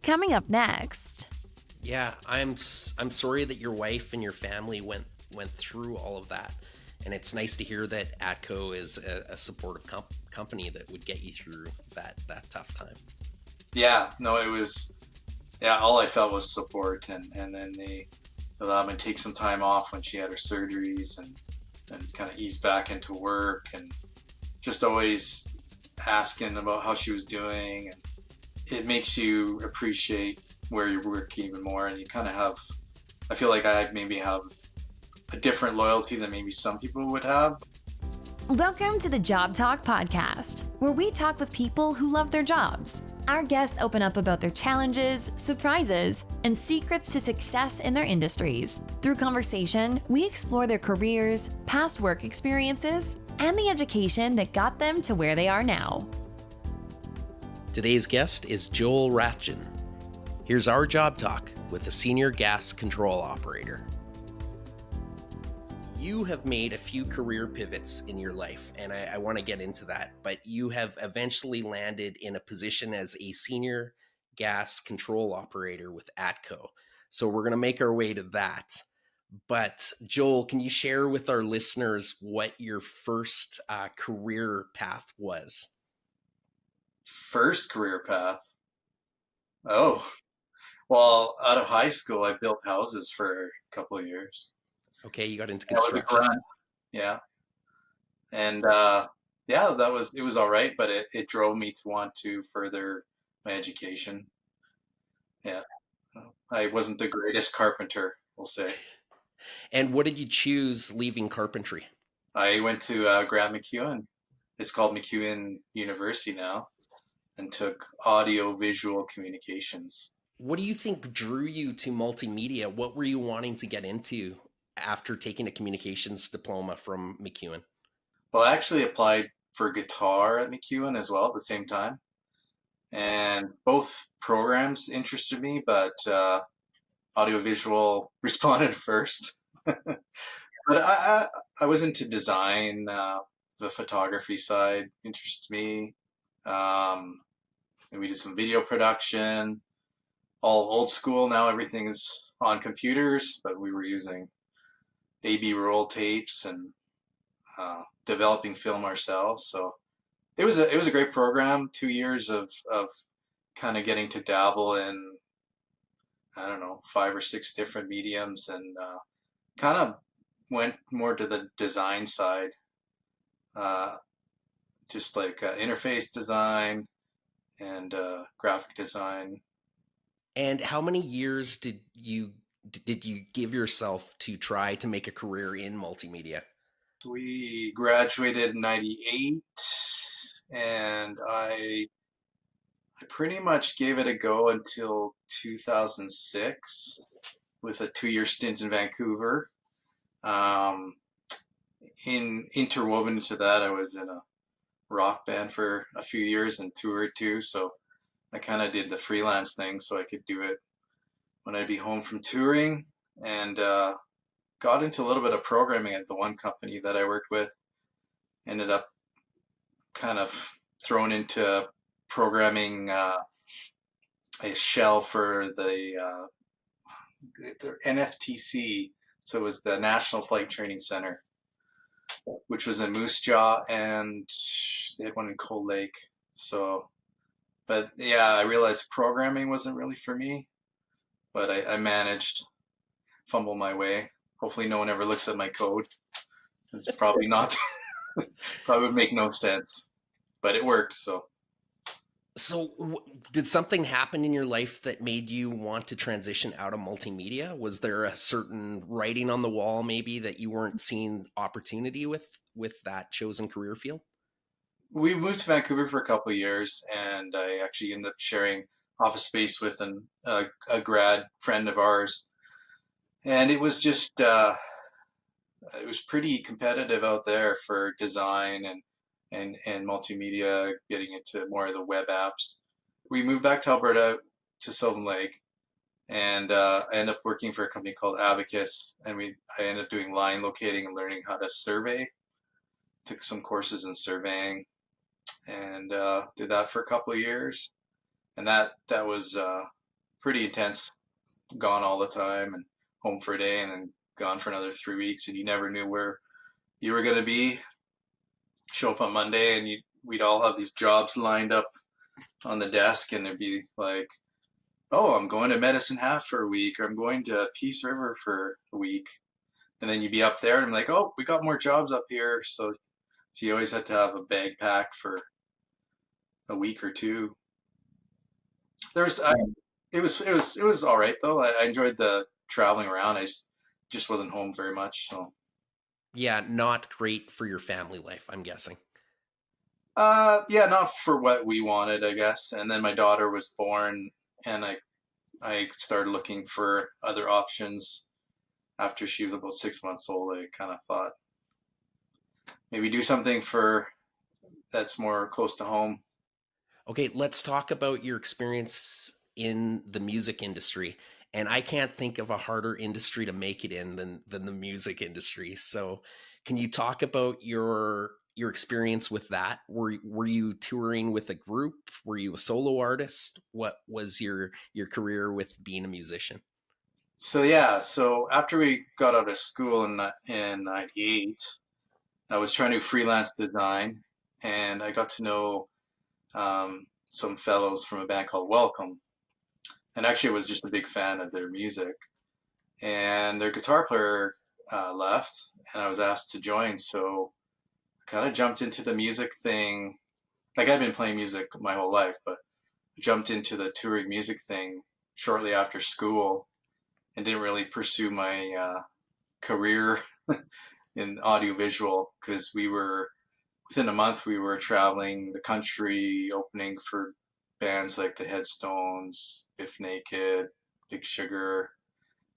Coming up next. Yeah, I'm sorry that your wife and your family went through all of that. And it's nice to hear that ATCO is a supportive company that would get you through that tough time. Yeah, no, it was, yeah, all I felt was support. And then they allowed me to take some time off when she had her surgeries and kind of ease back into work and just always asking about how she was doing. And it makes you appreciate where you're working even more. And you kind of have, I feel like I maybe have a different loyalty than maybe some people would have. Welcome to the Job Talk Podcast, where we talk with people who love their jobs. Our guests open up about their challenges, surprises, and secrets to success in their industries. Through conversation, we explore their careers, past work experiences, and the education that got them to where they are now. Today's guest is Joel Rathjen. Here's our Job Talk with a senior gas control operator. You have made a few career pivots in your life, and I want to get into that, but you have eventually landed in a position as a senior gas control operator with ATCO. So we're going to make our way to that. But Joel, can you share with our listeners what your first career path was? First career path? Oh, well, out of high school, I built houses for a couple of years. Okay, you got into That was a construction. grunt. Yeah. And it was all right, but it drove me to want to further my education. Yeah. I wasn't the greatest carpenter, we'll say. And what did you choose leaving carpentry? I went to Grant MacEwan. It's called MacEwan University now, and took audio visual communications. What do you think drew you to multimedia? What were you wanting to get into after taking a communications diploma from MacEwan? Well, I actually applied for guitar at MacEwan as well at the same time. And both programs interested me, but audiovisual responded first. But I was into design. The photography side interested me. And we did some video production, all old school. Now everything's on computers, but we were using AB roll tapes and developing film ourselves. So it was a great program. 2 years of kind of getting to dabble in, I don't know, 5 or 6 different mediums, and kind of went more to the design side, just like interface design and graphic design. And how many years did you give yourself to try to make a career in multimedia? We graduated in 98, and I pretty much gave it a go until 2006 with a 2-year stint in Vancouver. Interwoven into that, I was in a rock band for a few years and toured too, so I kind of did the freelance thing so I could do it when I'd be home from touring, and got into a little bit of programming at the one company that I worked with. Ended up kind of thrown into programming a shell for the NFTC, so it was the National Flight Training Center, which was in Moose Jaw, and they had one in Cold Lake. So, but yeah, I realized programming wasn't really for me, but I managed, fumble my way. Hopefully no one ever looks at my code. It's probably not, probably would make no sense, but it worked. So did something happen in your life that made you want to transition out of multimedia? Was there a certain writing on the wall maybe that you weren't seeing opportunity with that chosen career field? We moved to Vancouver for a couple of years, and I actually ended up sharing office space with a grad friend of ours. And it was just, it was pretty competitive out there for design and multimedia, getting into more of the web apps. We moved back to Alberta, to Sylvan Lake, and I ended up working for a company called Abacus, and I ended up doing line locating and learning how to survey. Took some courses in surveying, and did that for a couple of years, and that was pretty intense, gone all the time and home for a day and then gone for another 3 weeks, and you never knew where you were going to be. Show up on Monday and we'd all have these jobs lined up on the desk, and it'd be like, oh, I'm going to Medicine Hat for a week, or I'm going to Peace River for a week. And then you'd be up there and I'm like, oh, we got more jobs up here. So you always had to have a bag packed for a week or two. There's, I, it was all right though. I enjoyed the traveling around. I just wasn't home very much. So, Yeah, not great for your family life, I'm guessing. yeah, not for what we wanted, I guess. And then my daughter was born, and I started looking for other options after she was about 6 months old. I kind of thought maybe do something for that's more close to home. Okay, let's talk about your experience in the music industry. And I can't think of a harder industry to make it in than the music industry. So, can you talk about your experience with that? Were you touring with a group? Were you a solo artist? What was your career with being a musician? So yeah, so after we got out of school in '98, I was trying to freelance design, and I got to know some fellows from a band called Welcome. And actually, I was just a big fan of their music. And their guitar player left, and I was asked to join. So I kind of jumped into the music thing. Like I'd been playing music my whole life, but jumped into the touring music thing shortly after school, and didn't really pursue my career in audiovisual, because we were within a month we were traveling the country opening for bands like the Headstones, Biff Naked, Big Sugar,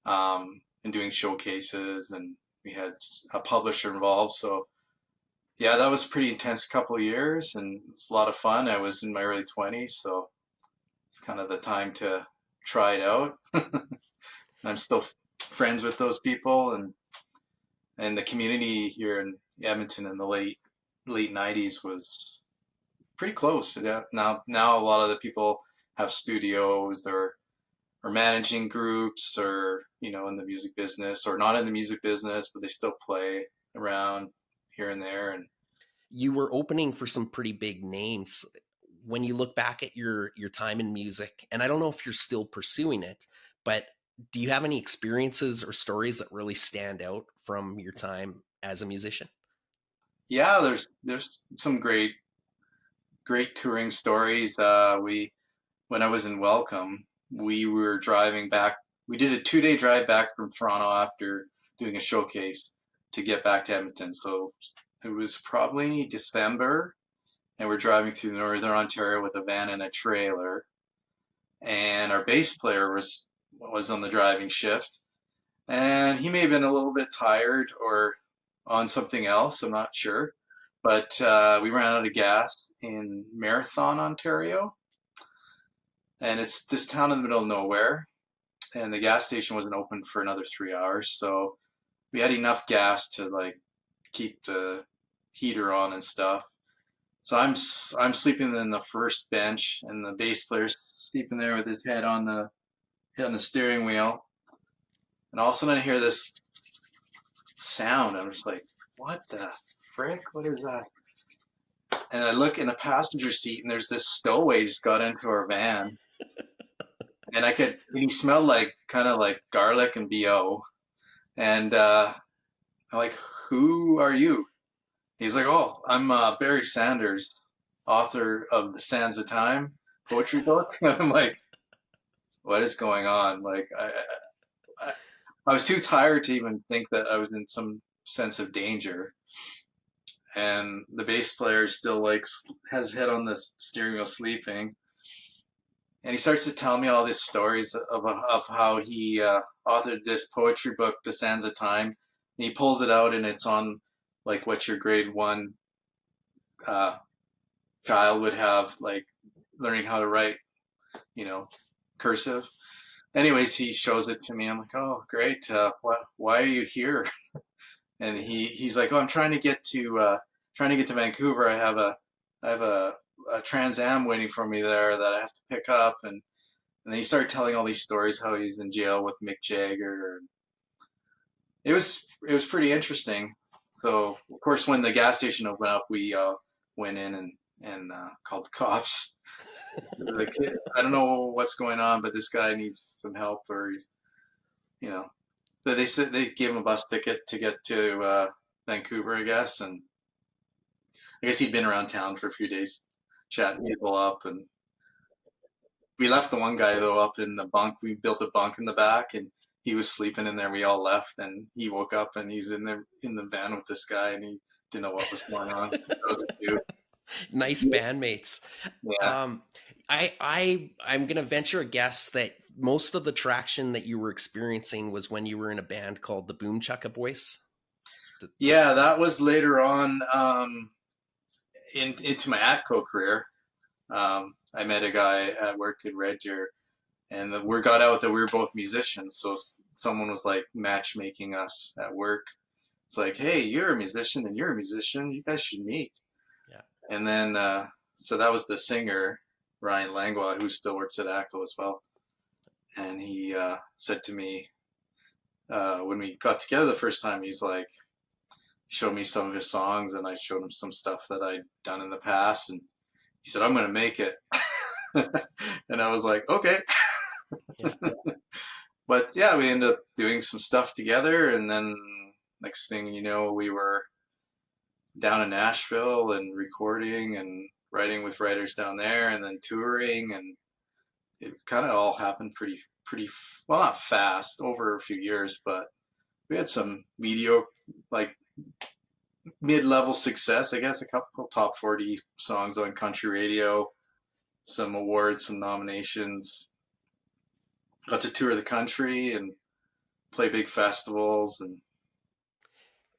and doing showcases, and we had a publisher involved. So yeah, that was a pretty intense couple of years, and it was a lot of fun. I was in my early 20s, so it's kind of the time to try it out. I'm still friends with those people, and the community here in Edmonton in the late 90s was pretty close. Yeah, now a lot of the people have studios or managing groups, or in the music business, or not in the music business, but they still play around here and there. And You were opening for some pretty big names. When you look back at your time in music, and I don't know if you're still pursuing it, but do you have any experiences or stories that really stand out from your time as a musician? yeah, there's some great touring stories. We When I was in Welcome, we were driving back. We did a 2-day drive back from Toronto after doing a showcase to get back to Edmonton. So it was probably December, and we're driving through northern Ontario with a van and a trailer. And our bass player was on the driving shift, and he may have been a little bit tired or on something else. I'm not sure, but we ran out of gas in Marathon, Ontario, and it's this town in the middle of nowhere, and the gas station wasn't open for another 3 hours. So we had enough gas to like keep the heater on and stuff. So I'm sleeping in the first bench, and the bass player's sleeping there with his head on the steering wheel. And all of a sudden I hear this sound. I'm just like, what the frick? What is that? And I look in the passenger seat, and there's this stowaway just got into our van, and he smelled like kind of like garlic and BO. And I'm like, who are you? He's like, oh, I'm Barry Sanders, author of the Sands of Time poetry book. And I'm like, what is going on? Like, I, I was too tired to even think that I was in some sense of danger. And the bass player still like has his head on the steering wheel sleeping. And he starts to tell me all these stories of how he authored this poetry book, The Sands of Time. And he pulls it out, and it's on like what your grade one uh, child would have, like learning how to write, you know, cursive. Anyways, he shows it to me. I'm like, oh, great. Why are you here? And he's like, oh, I'm trying to get to Vancouver. I have a Trans Am waiting for me there that I have to pick up, and And then he started telling all these stories how he was in jail with Mick Jagger. It was pretty interesting. So of course, when the gas station opened up, we went in and called the cops. Like, I don't know what's going on, but this guy needs some help, or you know. So they said they gave him a bus ticket to get to Vancouver, I guess, and I guess he'd been around town for a few days, chatting people up, and we left the one guy though up in the bunk. We built a bunk in the back, and he was sleeping in there. We all left, and he woke up and he's in the van with this guy, and he didn't know what was going on. That was cute. Nice bandmates. Yeah. I'm gonna venture a guess that most of the traction that you were experiencing was when you were in a band called the Boom Chukka Boys. Yeah, that was later on into my ATCO career. I met a guy at work in Rathjen, and the word got out that we were both musicians. So someone was like matchmaking us at work. It's like, hey, you're a musician and you're a musician. You guys should meet. Yeah. And then, so that was the singer, Ryan Langlois, who still works at ATCO as well. And he said to me, when we got together the first time, he's like, showed me some of his songs, and I showed him some stuff that I'd done in the past. And he said, I'm going to make it. And I was like, okay. Yeah. But yeah, we ended up doing some stuff together. And then next thing you know, we were down in Nashville and recording and writing with writers down there, and then touring. And it kind of all happened pretty, well, not fast, over a few years, but we had some like mid-level success, I guess, a couple top 40 songs on country radio, some awards, some nominations. Got to tour the country and play big festivals. And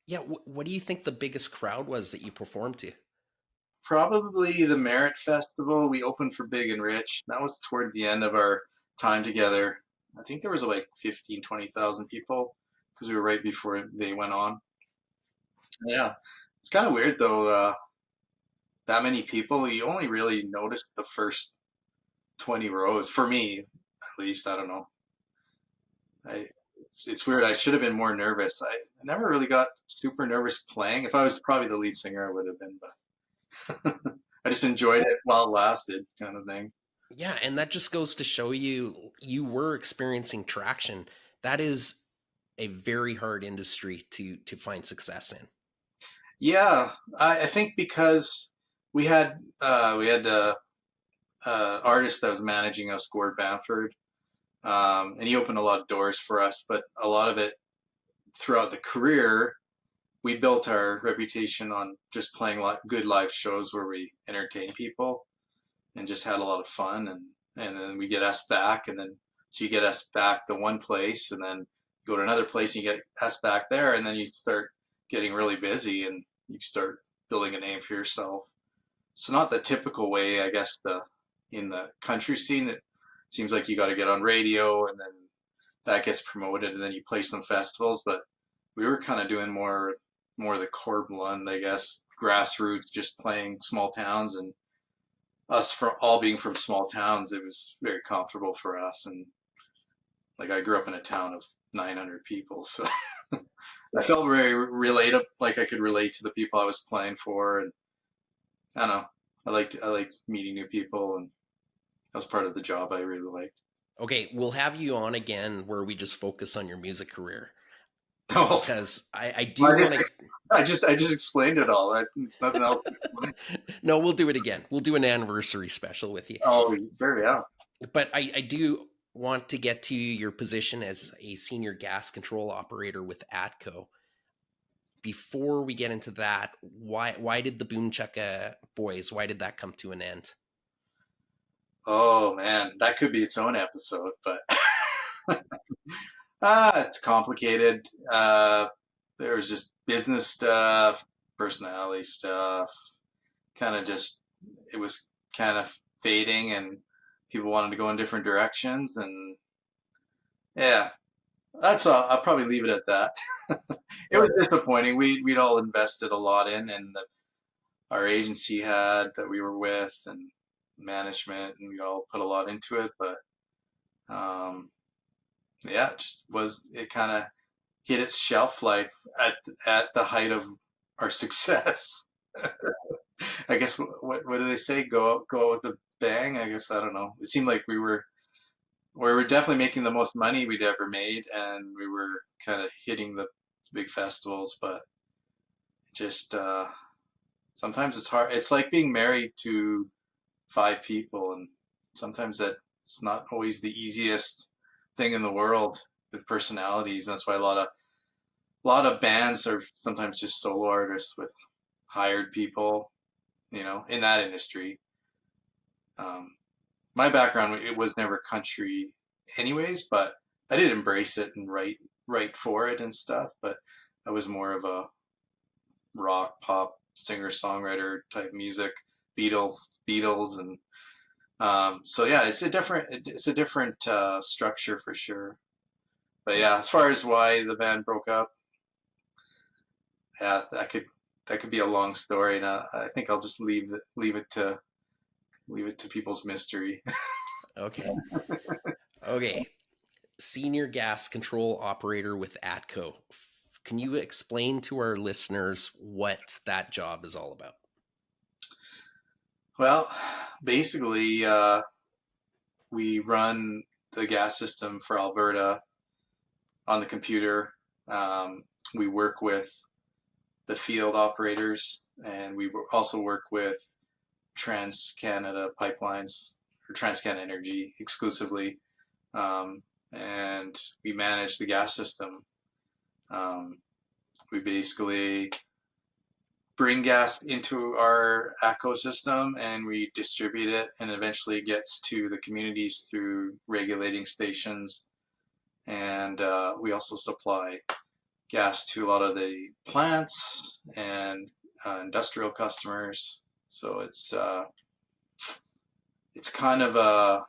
Yeah, what do you think the biggest crowd was that you performed to? probably the Merit Festival. We opened for Big and Rich. That was toward the end of our time together. I think there was like 15, 20,000 people because we were right before they went on. Yeah, it's kind of weird though. That many people, you only really noticed the first 20 rows. For me, at least, I don't know. It's weird. I should have been more nervous. I never really got super nervous playing. If I was probably the lead singer, I would have been, but I just enjoyed it while it lasted, kind of thing. Yeah, and that just goes to show you were experiencing traction. That is a very hard industry to find success in. Yeah, I think because we had artist that was managing us, Gord Bamford, and he opened a lot of doors for us. But a lot of it throughout the career, we built our reputation on just playing good live shows where we entertain people and just had a lot of fun. And then we get asked back, and then so you get asked back the one place, and then go to another place and you get asked back there, and then you start getting really busy and you start building a name for yourself. So not the typical way, I guess, in the country scene, it seems like you got to get on radio and then that gets promoted and then you play some festivals. But we were kind of doing more the core blend, I guess, grassroots, just playing small towns, and us for all being from small towns, it was very comfortable for us. And like I grew up in a town of 900 people, so I felt very relatable, like I could relate to the people I was playing for. And I don't know, I liked meeting new people, and that was part of the job I really liked. Okay, we'll have you on again where we just focus on your music career. Oh, because I do want to. I just explained it all. It's nothing else. No, we'll do it again. We'll do an anniversary special with you. Oh, sure, yeah. But I do want to get to your position as a senior gas control operator with ATCO. Before we get into that, why did the Boom Chukka Boys, why did that come to an end? Oh man, that could be its own episode, but it's complicated. There was just business stuff, personality stuff, kind of just, it was kind of fading and people wanted to go in different directions, and yeah, that's all. I'll probably leave it at that. It was disappointing. We'd all invested a lot in, and our agency had that we were with, and management, and we all put a lot into it, but Yeah, it kind of hit its shelf life at the height of our success. I guess what do they say? Go out with a bang. I guess I don't know. It seemed like we were definitely making the most money we'd ever made, and we were kind of hitting the big festivals. But just sometimes it's hard. It's like being married to 5 people, and sometimes that's not always the easiest thing in the world with personalities. That's why a lot of bands are sometimes just solo artists with hired people, in that industry. Um, my background, it was never country anyways, but I did embrace it and write for it and stuff, but I was more of a rock pop singer songwriter type music, Beatles, and so yeah, it's a different structure for sure. But yeah, as far as why the band broke up, yeah, that could be a long story, and I think I'll just leave it to people's mystery. Okay. Okay. Senior gas control operator with ATCO. Can you explain to our listeners what that job is all about? Well, basically, we run the gas system for Alberta on the computer. Um, we work with the field operators, and we also work with Trans-Canada Pipelines or Trans-Canada Energy exclusively, and we manage the gas system. Um, we basically bring gas into our ATCO system, and we distribute it, and eventually it gets to the communities through regulating stations. And we also supply gas to a lot of the plants and industrial customers. So it's kind of a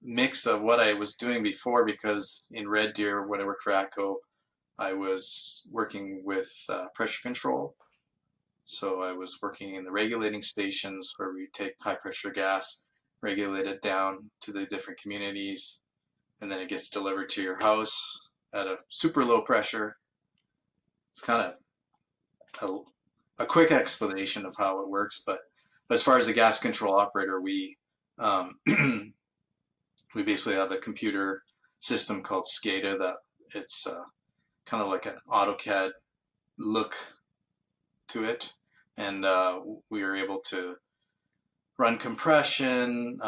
mix of what I was doing before, because in Red Deer, when I worked for ATCO, I was working with pressure control. So I was working in the regulating stations where we take high pressure gas, regulate it down to the different communities, and then it gets delivered to your house at a super low pressure. It's kind of a quick explanation of how it works, but as far as the gas control operator, we we basically have a computer system called SCADA that it's kind of like an AutoCAD look to it, and we are able to run compression,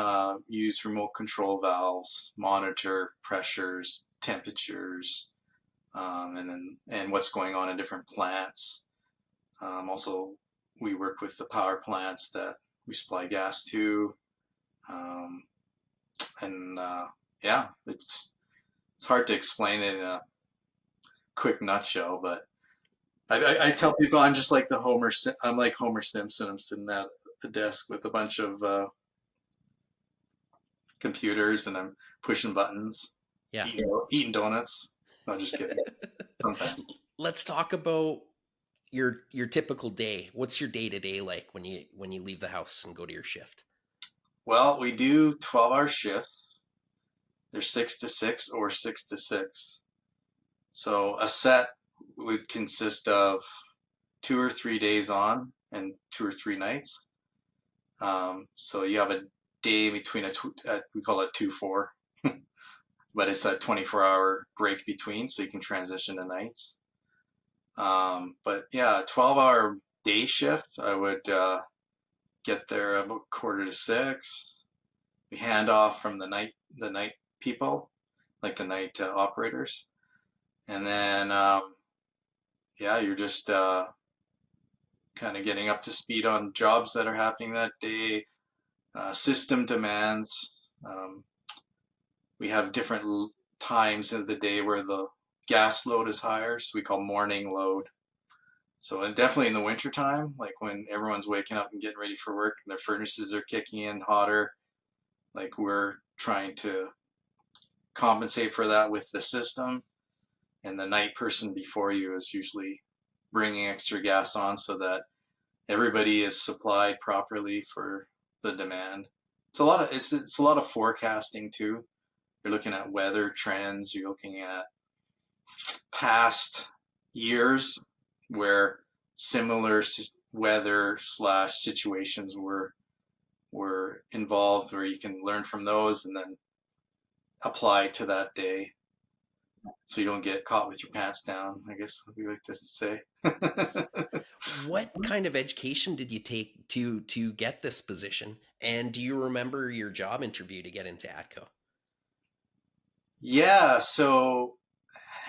use remote control valves, monitor pressures, temperatures, and what's going on in different plants. Also, we work with the power plants that we supply gas to, um, and yeah, it's hard to explain it in a quick nutshell, but I tell people I'm just like I'm like Homer Simpson. I'm sitting at the desk with a bunch of computers, and I'm pushing buttons, Yeah. eating donuts. No, just kidding. Sometimes. Let's talk about your typical day. What's your day-to-day like when you leave the house and go to your shift? Well, we do 12-hour shifts. They're 6 to 6 or 6 to 6. So a set would consist of 2 or 3 days on and 2 or 3 nights. So you have a day between we call it 2-4, but it's a 24-hour break between, so you can transition to nights. But yeah, a 12-hour day shift, I would get there about 5:45. We hand off from the night people, like the night operators, and then yeah, you're just kind of getting up to speed on jobs that are happening that day, system demands. We have different times of the day where the gas load is higher, so we call morning load. So, and definitely in the winter time, like when everyone's waking up and getting ready for work and their furnaces are kicking in hotter, like we're trying to compensate for that with the system. And the night person before you is usually bringing extra gas on so that everybody is supplied properly for the demand. It's a lot of forecasting too. You're looking at weather trends. You're looking at past years where similar weather slash situations were involved, where you can learn from those and then apply to that day, so you don't get caught with your pants down, I guess we like to say. What kind of education did you take to get this position? And do you remember your job interview to get into ATCO? Yeah, so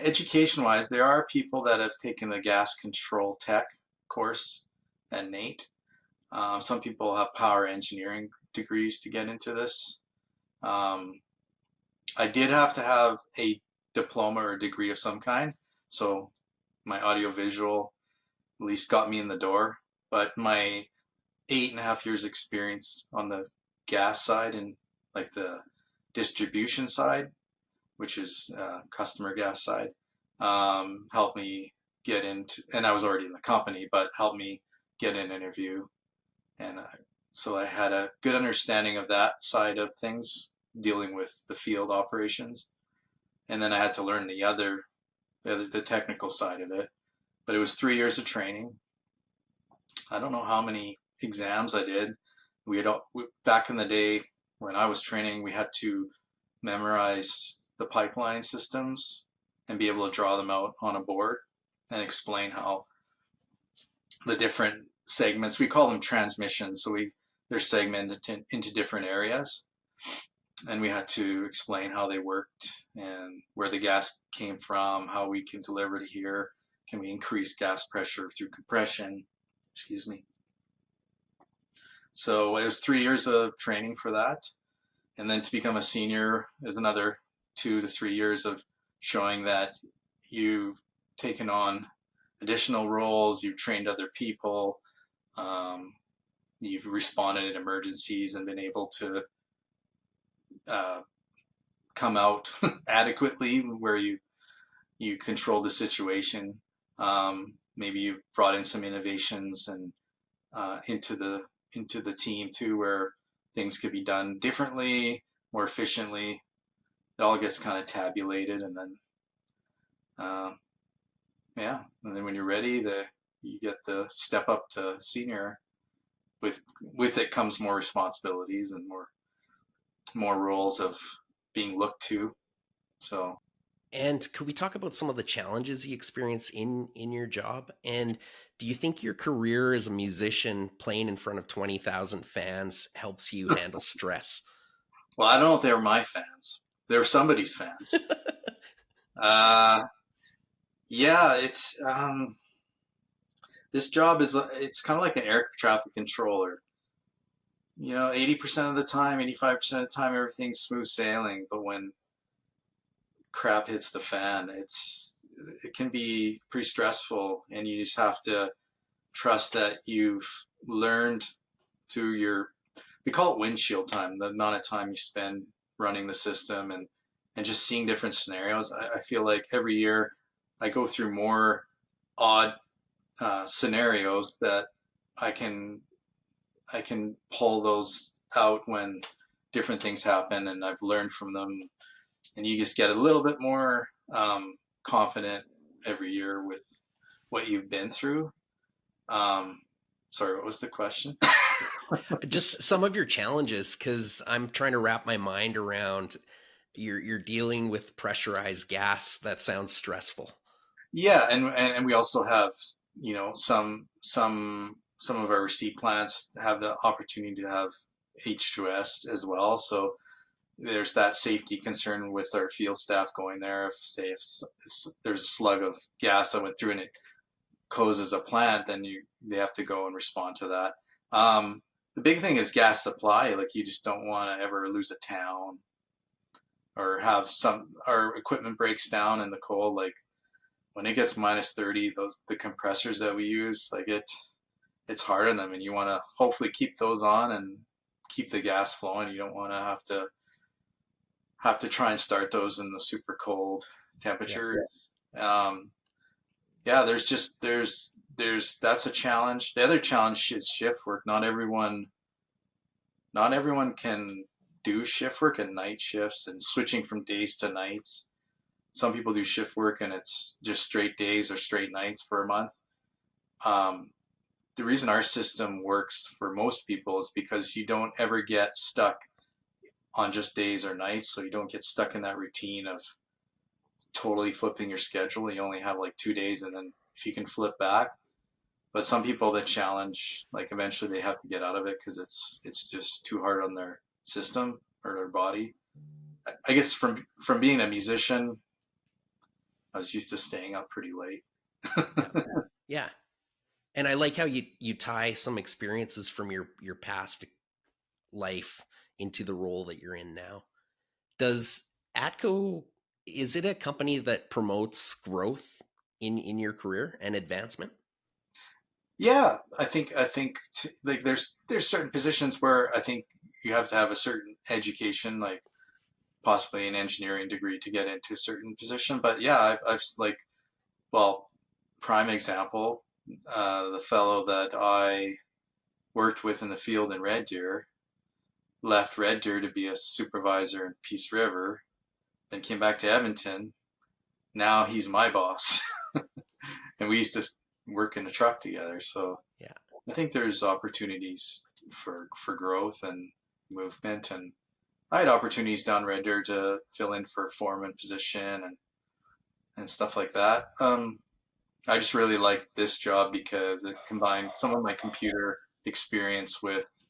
education wise, there are people that have taken the gas control tech course at NATE. Some people have power engineering degrees to get into this. Um, I did have to have a diploma or degree of some kind, so my audiovisual at least got me in the door. But my 8.5 years experience on the gas side and like the distribution side, which is customer gas side, helped me get into, and I was already in the company, but helped me get an interview. And so I had a good understanding of that side of things, dealing with the field operations. And then I had to learn the technical side of it. But it was 3 years of training. I don't know how many exams I did. Back in the day when I was training, we had to memorize the pipeline systems and be able to draw them out on a board and explain how the different segments, we call them transmissions, so they're segmented into different areas, and we had to explain how they worked and where the gas came from, how we can deliver to here, can we increase gas pressure through compression, excuse me. So it was 3 years of training for that, and then to become a senior is another 2 to 3 years of showing that you've taken on additional roles, you've trained other people, you've responded in emergencies and been able to come out adequately where you control the situation. Maybe you brought in some innovations and into the team too, where things could be done differently, more efficiently. It all gets kind of tabulated, and then yeah, and then when you're ready, you get the step up to senior. With it comes more responsibilities and more roles of being looked to. So. And could we talk about some of the challenges you experience in your job? And do you think your career as a musician playing in front of 20,000 fans helps you handle stress? Well, I don't know if they were my fans. They were somebody's fans. Yeah, it's this job it's kind of like an air traffic controller. 80% of the time, 85% of the time, everything's smooth sailing. But when crap hits the fan, it can be pretty stressful, and you just have to trust that you've learned through we call it windshield time, the amount of time you spend running the system and just seeing different scenarios. I feel like every year I go through more odd scenarios that I can pull those out when different things happen, and I've learned from them, and you just get a little bit more confident every year with what you've been through. Sorry, what was the question? Just some of your challenges, because I'm trying to wrap my mind around you're dealing with pressurized gas. That sounds stressful. Yeah, and we also have some of our receipt plants have the opportunity to have H2S as well. So there's that safety concern with our field staff going there. If there's a slug of gas that went through and it closes a plant, then they have to go and respond to that. The big thing is gas supply. Like, you just don't want to ever lose a town or have our equipment breaks down in the cold. Like, when it gets minus 30, the compressors that we use, like it's hard on them, and you want to hopefully keep those on and keep the gas flowing. You don't want to have to try and start those in the super cold temperatures. Yeah, that's a challenge. The other challenge is shift work. Not everyone can do shift work and night shifts and switching from days to nights. Some people do shift work and it's just straight days or straight nights for a month. The reason our system works for most people is because you don't ever get stuck on just days or nights. So you don't get stuck in that routine of totally flipping your schedule. You only have like 2 days, and then if you can flip back. But some people that challenge, like eventually they have to get out of it because it's just too hard on their system or their body. I guess from being a musician, I was used to staying up pretty late. Yeah. And I like how you tie some experiences from your past life into the role that you're in now. Does ATCO, is it a company that promotes growth in your career and advancement? Yeah, I think like there's certain positions where I think you have to have a certain education, like possibly an engineering degree to get into a certain position. But yeah, I've like, well, prime example, the fellow that I worked with in the field in Red Deer left Red Deer to be a supervisor in Peace River, then came back to Edmonton. Now he's my boss, and we used to work in a truck together. So Yeah. I think there's opportunities for growth and movement, and I had opportunities down Red Deer to fill in for a foreman position and stuff like that. I just really liked this job because it combined some of my computer experience with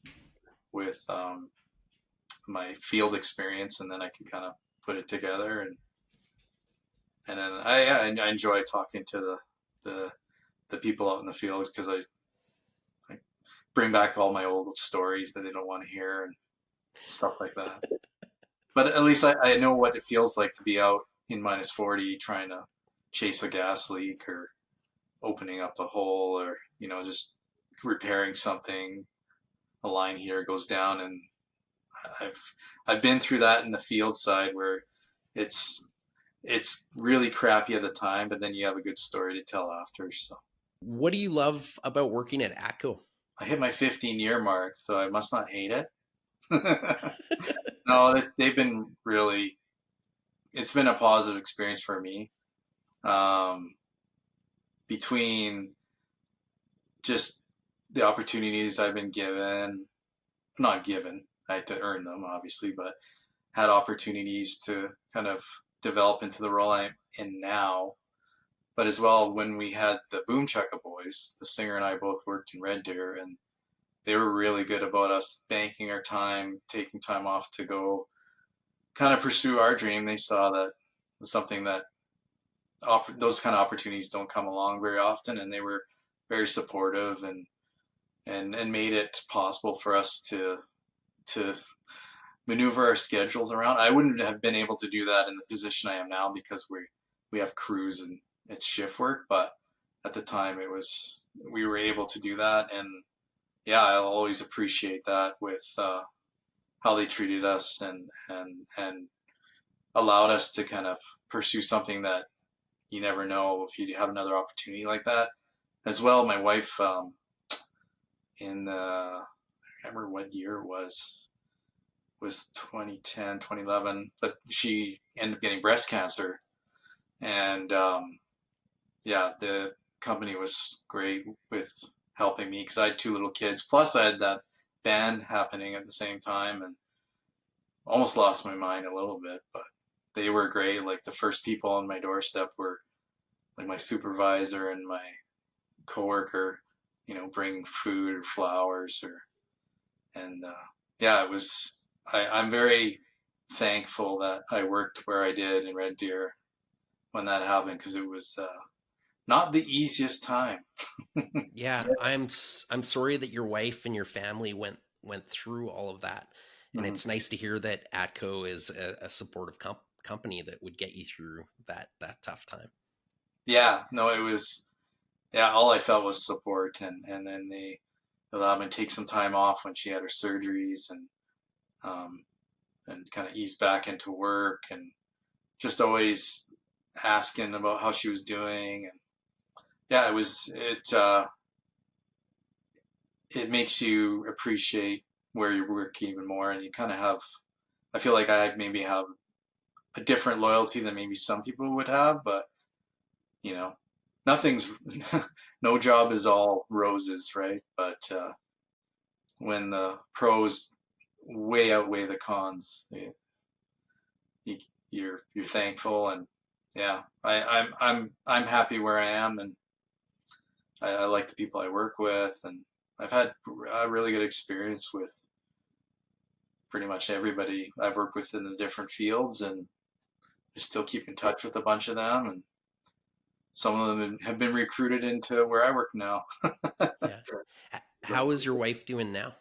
my field experience, and then I could kind of put it together, and then I enjoy talking to the people out in the field because I bring back all my old stories that they don't want to hear and stuff like that. But at least I know what it feels like to be out in -40 trying to chase a gas leak or opening up a hole, or just repairing something. A line here goes down, and I've been through that in the field side where it's really crappy at the time, but then you have a good story to tell after. So What do you love about working at ATCO? I hit my 15-year mark, so I must not hate it. No, they've been really. It's been a positive experience for me. Um, Between just the opportunities I've been given, not given, I had to earn them, obviously, but had opportunities to kind of develop into the role I'm in now. But as well, when we had the Boom Chukka Boys, the singer and I both worked in Red Deer, and they were really good about us banking our time, taking time off to go kind of pursue our dream. They saw that was something that those kind of opportunities don't come along very often, and they were very supportive and made it possible for us to maneuver our schedules around. I wouldn't have been able to do that in the position I am now because we have crews and it's shift work, but at the time we were able to do that, and yeah, I'll always appreciate that with how they treated us and allowed us to kind of pursue something that you never know if you have another opportunity like that. As well, my wife, in the, I can't remember what year it was 2010, 2011, but she ended up getting breast cancer. And yeah, the company was great with helping me because I had 2 little kids. Plus, I had that band happening at the same time, and almost lost my mind a little bit. But they were great. Like the first people on my doorstep were like my supervisor and my coworker, bring food or flowers and yeah, it was. I'm very thankful that I worked where I did in Red Deer when that happened because it was not the easiest time. Yeah, I'm sorry that your wife and your family went through all of that, and Mhm. it's nice to hear that ATCO is a supportive company that would get you through that tough time. Yeah, no, it was. Yeah, all I felt was support, and then they allowed me to take some time off when she had her surgeries, um, and kind of ease back into work, and just always asking about how she was doing. And yeah, it makes you appreciate where you work even more, and you kind of have I feel like I maybe have a different loyalty than maybe some people would have, but you know, nothing's no job is all roses, right? But when the pros way outweigh the cons, you, you're thankful, and yeah, I'm happy where I am, and I like the people I work with, and I've had a really good experience with pretty much everybody I've worked with in the different fields, and I still keep in touch with a bunch of them, and some of them have been recruited into where I work now. Yeah. How is your wife doing now?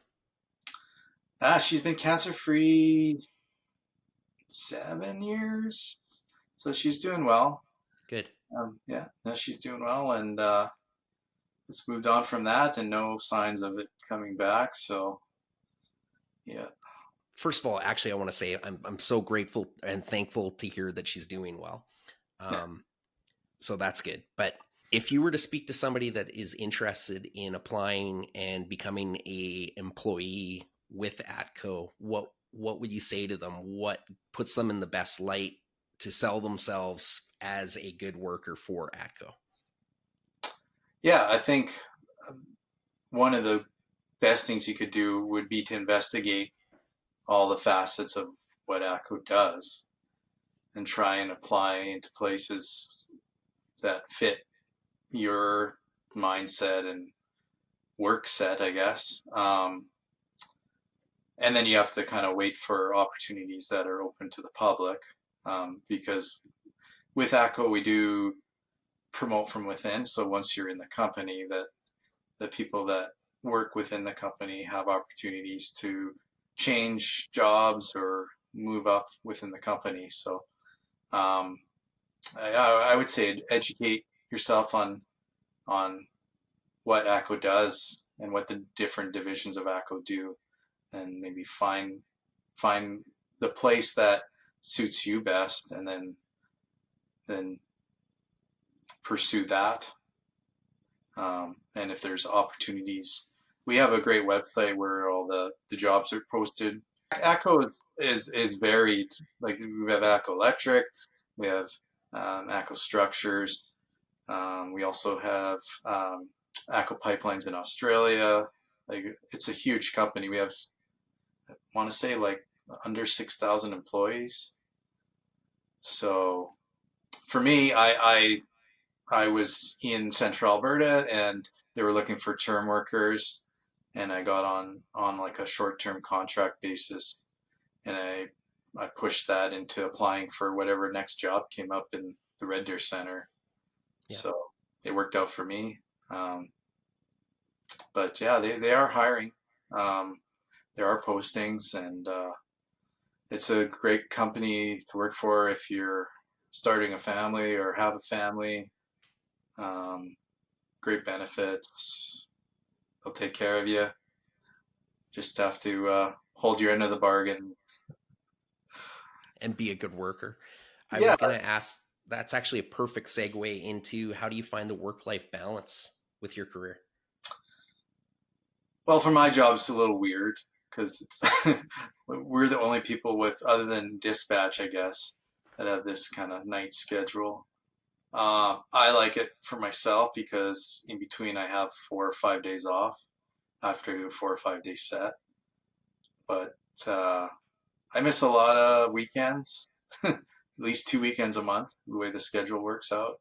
She's been cancer free 7 years, so she's doing well. Good. Yeah, no, she's doing well, and it's moved on from that, and no signs of it coming back. So, yeah. First of all, actually, I want to say I'm so grateful and thankful to hear that she's doing well. Yeah. So that's good. But if you were to speak to somebody that is interested in applying and becoming a employee with ATCO, what would you say to them? What puts them in the best light to sell themselves as a good worker for ATCO? Yeah, I think one of the best things you could do would be to investigate all the facets of what ATCO does and try and apply into places that fit your mindset and work set, I guess. And then you have to kind of wait for opportunities that are open to the public, because with ATCO we do promote from within. So once you're in the company, that the people that work within the company have opportunities to change jobs or move up within the company. So um, I would say educate yourself on what ATCO does and what the different divisions of ATCO do, and maybe find the place that suits you best, and then pursue that. And if there's opportunities, we have a great website where all the jobs are posted. ATCO is varied. Like we have ATCO Electric, we have ATCO Structures. We also have ATCO Pipelines in Australia. Like it's a huge company. We have, I want to say, like under 6,000 employees. So for me, I was in Central Alberta, and they were looking for term workers, and I got on like a short-term contract basis, and I pushed that into applying for whatever next job came up in the Red Deer Center. Yeah. So it worked out for me. But yeah, they are hiring. There are postings, and it's a great company to work for if you're starting a family or have a family. Great benefits. They'll take care of you. Just have to hold your end of the bargain. And be a good worker. I Yeah. was going to ask, that's actually a perfect segue into how do you find the work-life balance with your career? Well, for my job, it's a little weird because it's we're the only people with, other than dispatch, I guess, that have this kind of night schedule. I like it for myself because in between I have 4 or 5 days off after a 4 or 5 day set. But I miss a lot of weekends, at least 2 weekends a month, the way the schedule works out.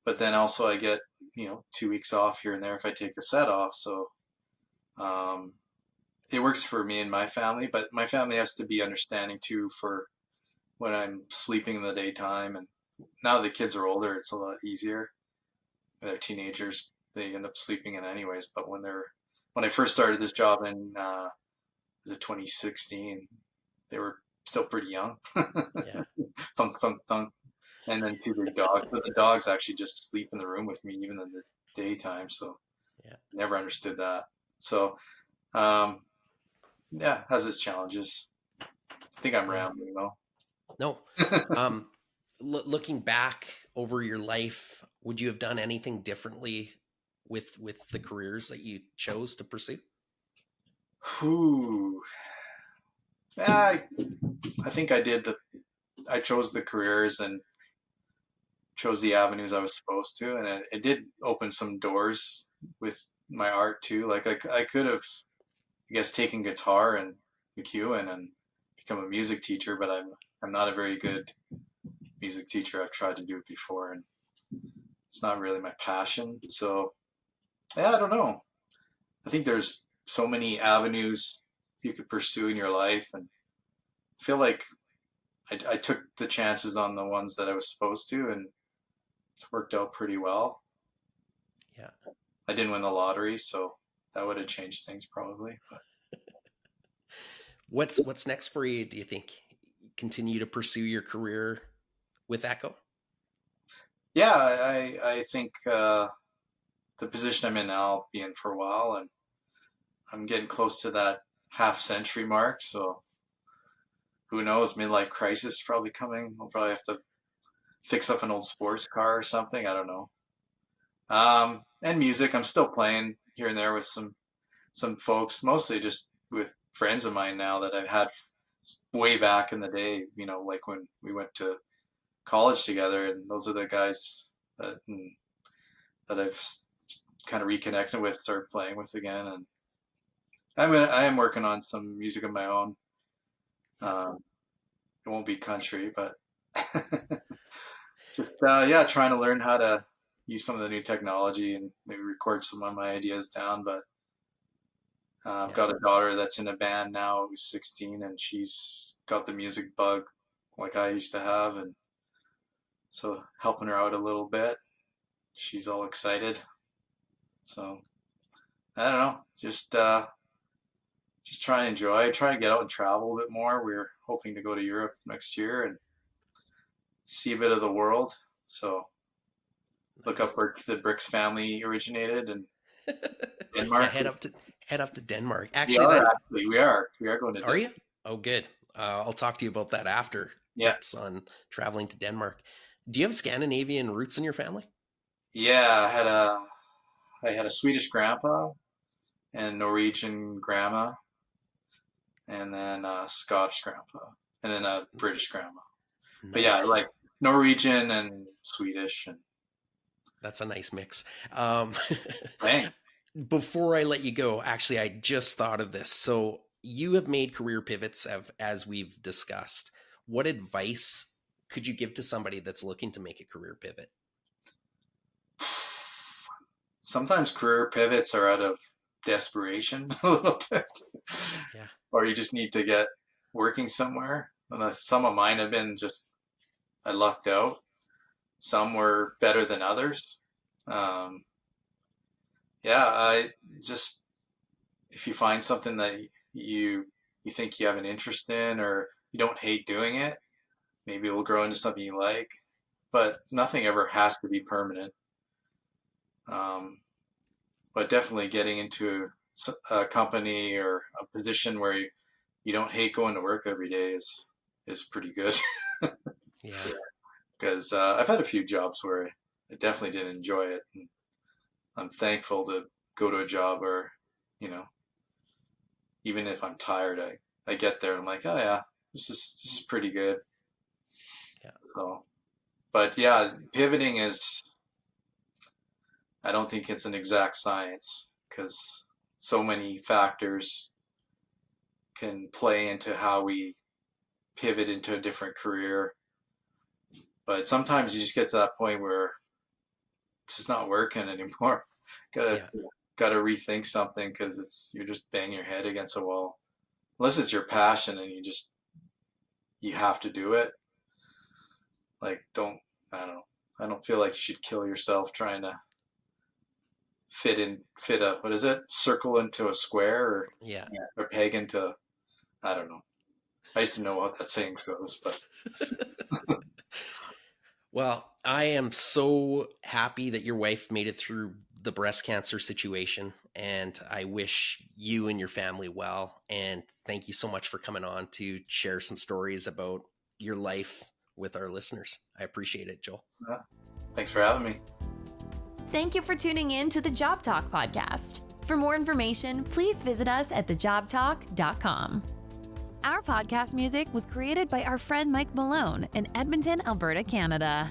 But then also I get, 2 weeks off here and there if I take a set off. So um, it works for me and my family, but my family has to be understanding too for when I'm sleeping in the daytime. And now the kids are older, it's a lot easier. They're teenagers, they end up sleeping in anyways. But when I first started this job in was it 2016, they were still pretty young. Yeah. Thunk, thunk, thunk. And then two big dogs. But the dogs actually just sleep in the room with me even in the daytime. So Yeah. never understood that. So yeah, has its challenges. I think I'm rambling though. No. Looking back over your life, would you have done anything differently with the careers that you chose to pursue? Ooh. Yeah, I think I chose the careers and chose the avenues I was supposed to, and it did open some doors with my art too. Like I could have, I guess, taken guitar and McEwen and become a music teacher, but I'm not a very good music teacher. I've tried to do it before, and it's not really my passion. So yeah, I don't know. I think there's so many avenues you could pursue in your life, and I feel like I took the chances on the ones that I was supposed to, and it's worked out pretty well. Yeah. I didn't win the lottery, so that would have changed things probably. But What's next for you, do you think? Continue to pursue your career with ATCO? yeah, I think the position I'm in now, I'll be in for a while, and I'm getting close to that half-century mark. So who knows? Midlife crisis is probably coming. I'll probably have to fix up an old sports car or something. I don't know. And music, I'm still playing here and there with some folks, mostly just with friends of mine now that I've had way back in the day. You know, like when we went to college together, and those are the guys that I've kind of reconnected with, started playing with again. And I am working on some music of my own. It won't be country, but just yeah, trying to learn how to use some of the new technology and maybe record some of my ideas down. But I've got a daughter that's in a band now who's 16, and she's got the music bug like I used to have, and so helping her out a little bit. She's all excited. So I don't know, just try and enjoy, try to get out and travel a bit more. We're hoping to go to Europe next year and see a bit of the world. So look up where the Bricks family originated and Denmark. Yeah, head up to Denmark. Actually, we are going to Denmark. Are you? Oh, good. I'll talk to you about that after. Yeah. Tips on traveling to Denmark. Do you have Scandinavian roots in your family? Yeah, I had a Swedish grandpa and Norwegian grandma, and then a Scottish grandpa, and then a British grandma. Nice. But yeah, like Norwegian and Swedish, and that's a nice mix. Dang. Before I let you go, actually, I just thought of this. So you have made career pivots as we've discussed. What advice could you give to somebody that's looking to make a career pivot? Sometimes career pivots are out of desperation a little bit. Yeah. Or you just need to get working somewhere. And some of mine have been just, I lucked out. Some were better than others. I just, if you find something that you think you have an interest in, or you don't hate doing it, maybe it will grow into something you like, but nothing ever has to be permanent. But definitely getting into a company or a position where you don't hate going to work every day is pretty good. Yeah. Because I've had a few jobs where I definitely didn't enjoy it. And I'm thankful to go to a job where, you know, even if I'm tired, I get there and I'm like, oh yeah, this is pretty good. Yeah. So, but yeah, pivoting is, I don't think it's an exact science, because so many factors can play into how we pivot into a different career. But sometimes you just get to that point where it's just not working anymore. Gotta rethink something, because you're just banging your head against a wall. Unless it's your passion and you have to do it. Like, I don't feel like you should kill yourself trying to fit a, what is it? Circle into a square, or peg into, I don't know. I used to know what that saying goes, but. Well, I am so happy that your wife made it through the breast cancer situation, and I wish you and your family well. And thank you so much for coming on to share some stories about your life with our listeners. I appreciate it, Joel. Thanks for having me. Thank you for tuning in to the Job Talk podcast. For more information, please visit us at thejobtalk.com. Our podcast music was created by our friend Mike Malone in Edmonton, Alberta, Canada.